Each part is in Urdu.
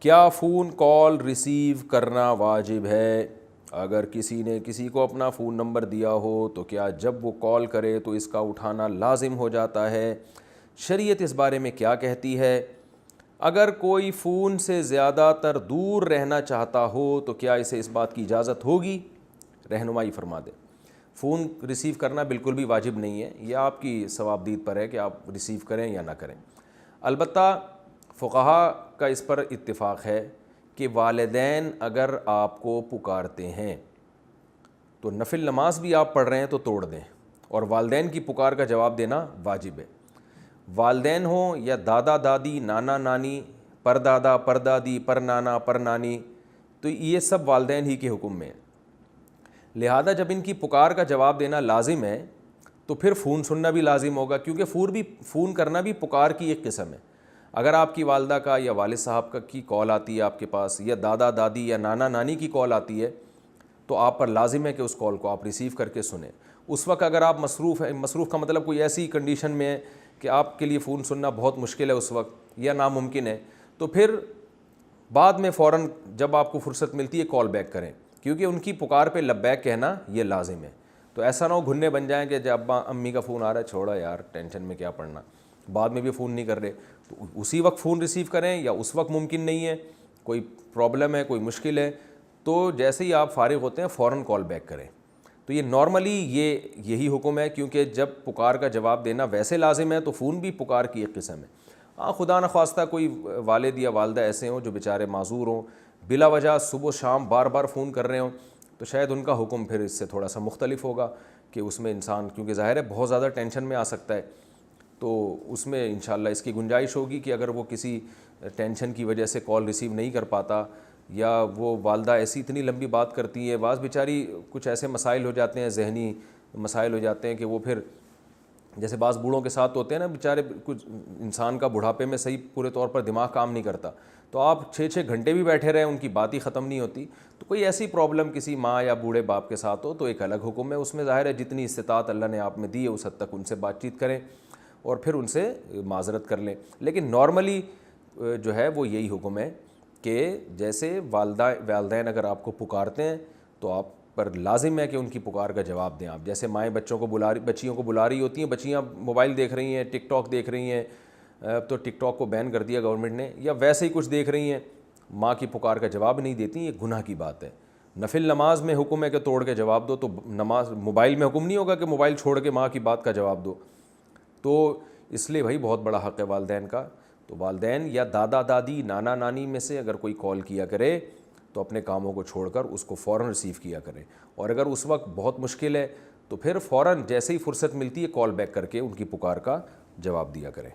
کیا فون کال ریسیو کرنا واجب ہے؟ اگر کسی نے کسی کو اپنا فون نمبر دیا ہو تو کیا جب وہ کال کرے تو اس کا اٹھانا لازم ہو جاتا ہے؟ شریعت اس بارے میں کیا کہتی ہے؟ اگر کوئی فون سے زیادہ تر دور رہنا چاہتا ہو تو کیا اسے اس بات کی اجازت ہوگی؟ رہنمائی فرما دیں۔ فون ریسیو کرنا بالکل بھی واجب نہیں ہے، یہ آپ کی ثوابدید پر ہے کہ آپ ریسیو کریں یا نہ کریں۔ البتہ فقہا کا اس پر اتفاق ہے کہ والدین اگر آپ کو پکارتے ہیں تو نفل نماز بھی آپ پڑھ رہے ہیں تو توڑ دیں، اور والدین کی پکار کا جواب دینا واجب ہے۔ والدین ہوں یا دادا دادی، نانا نانی، پردادا پردادی، پر نانا پر نانی، تو یہ سب والدین ہی کے حکم میں ہیں۔ لہذا جب ان کی پکار کا جواب دینا لازم ہے تو پھر فون سننا بھی لازم ہوگا، کیونکہ فون کرنا بھی پکار کی ایک قسم ہے۔ اگر آپ کی والدہ کا یا والد صاحب کا کی کال آتی ہے آپ کے پاس، یا دادا دادی یا نانا نانی کی کال آتی ہے، تو آپ پر لازم ہے کہ اس کال کو آپ ریسیو کر کے سنیں۔ اس وقت اگر آپ مصروف ہیں، مصروف کا مطلب کوئی ایسی کنڈیشن میں ہے کہ آپ کے لیے فون سننا بہت مشکل ہے اس وقت یا ناممکن ہے، تو پھر بعد میں فوراً جب آپ کو فرصت ملتی ہے کال بیک کریں، کیونکہ ان کی پکار پہ لبیک کہنا یہ لازم ہے۔ تو ایسا نہ ہو گھننے بن جائیں کہ جب ابا امی کا فون آ رہا ہے چھوڑا یار ٹینشن میں کیا پڑنا، بعد میں بھی فون نہیں کر رہے، تو اسی وقت فون ریسیو کریں، یا اس وقت ممکن نہیں ہے، کوئی پرابلم ہے، کوئی مشکل ہے، تو جیسے ہی آپ فارغ ہوتے ہیں فوراً کال بیک کریں۔ تو یہ نارملی یہی حکم ہے، کیونکہ جب پکار کا جواب دینا ویسے لازم ہے تو فون بھی پکار کی ایک قسم ہے۔ ہاں خدا نخواستہ کوئی والد یا والدہ ایسے ہوں جو بیچارے معذور ہوں، بلا وجہ صبح و شام بار بار فون کر رہے ہوں، تو شاید ان کا حکم پھر اس سے تھوڑا سا مختلف ہوگا، کہ اس میں انسان کیونکہ ظاہر ہے بہت زیادہ ٹینشن میں آ سکتا ہے، تو اس میں انشاءاللہ اس کی گنجائش ہوگی کہ اگر وہ کسی ٹینشن کی وجہ سے کال ریسیو نہیں کر پاتا، یا وہ والدہ ایسی اتنی لمبی بات کرتی ہے، بعض بیچاری کچھ ایسے مسائل ہو جاتے ہیں، ذہنی مسائل ہو جاتے ہیں کہ وہ پھر جیسے بعض بوڑھوں کے ساتھ ہوتے ہیں نا، بیچارے کچھ انسان کا بڑھاپے میں صحیح پورے طور پر دماغ کام نہیں کرتا، تو آپ 6 گھنٹے بھی بیٹھے رہیں ان کی بات ہی ختم نہیں ہوتی۔ تو کوئی ایسی پرابلم کسی ماں یا بوڑھے باپ کے ساتھ ہو تو ایک الگ حکم ہے، اس میں ظاہر ہے جتنی استطاعت اللہ نے آپ میں دی ہے اس حد تک ان سے بات چیت کریں اور پھر ان سے معذرت کر لیں۔ لیکن نارملی جو ہے وہ یہی حکم ہے کہ جیسے والدین اگر آپ کو پکارتے ہیں تو آپ پر لازم ہے کہ ان کی پکار کا جواب دیں آپ۔ جیسے مائیں بچیوں کو بلا رہی ہوتی ہیں، بچیاں موبائل دیکھ رہی ہیں، ٹک ٹاک دیکھ رہی ہیں، تو ٹک ٹاک کو بین کر دیا گورنمنٹ نے، یا ویسے ہی کچھ دیکھ رہی ہیں، ماں کی پکار کا جواب نہیں دیتی، یہ گناہ کی بات ہے۔ نفل نماز میں حکم ہے کہ توڑ کے جواب دو، تو نماز موبائل میں حکم نہیں ہوگا کہ موبائل چھوڑ کے ماں کی بات کا جواب دو۔ تو اس لیے بھائی بہت بڑا حق ہے والدین کا، تو والدین یا دادا دادی، نانا نانی میں سے اگر کوئی کال کیا کرے تو اپنے کاموں کو چھوڑ کر اس کو فوراً ریسیو کیا کریں، اور اگر اس وقت بہت مشکل ہے تو پھر فوراً جیسے ہی فرصت ملتی ہے کال بیک کر کے ان کی پکار کا جواب دیا کریں۔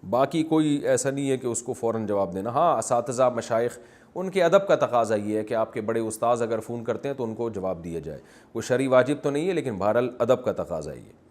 باقی کوئی ایسا نہیں ہے کہ اس کو فوراً جواب دینا۔ ہاں اساتذہ مشائخ ان کے ادب کا تقاضا یہ ہے کہ آپ کے بڑے استاذ اگر فون کرتے ہیں تو ان کو جواب دیا جائے، کوئی شرعی واجب تو نہیں ہے لیکن بہرحال ادب کا تقاضا یہ ہے۔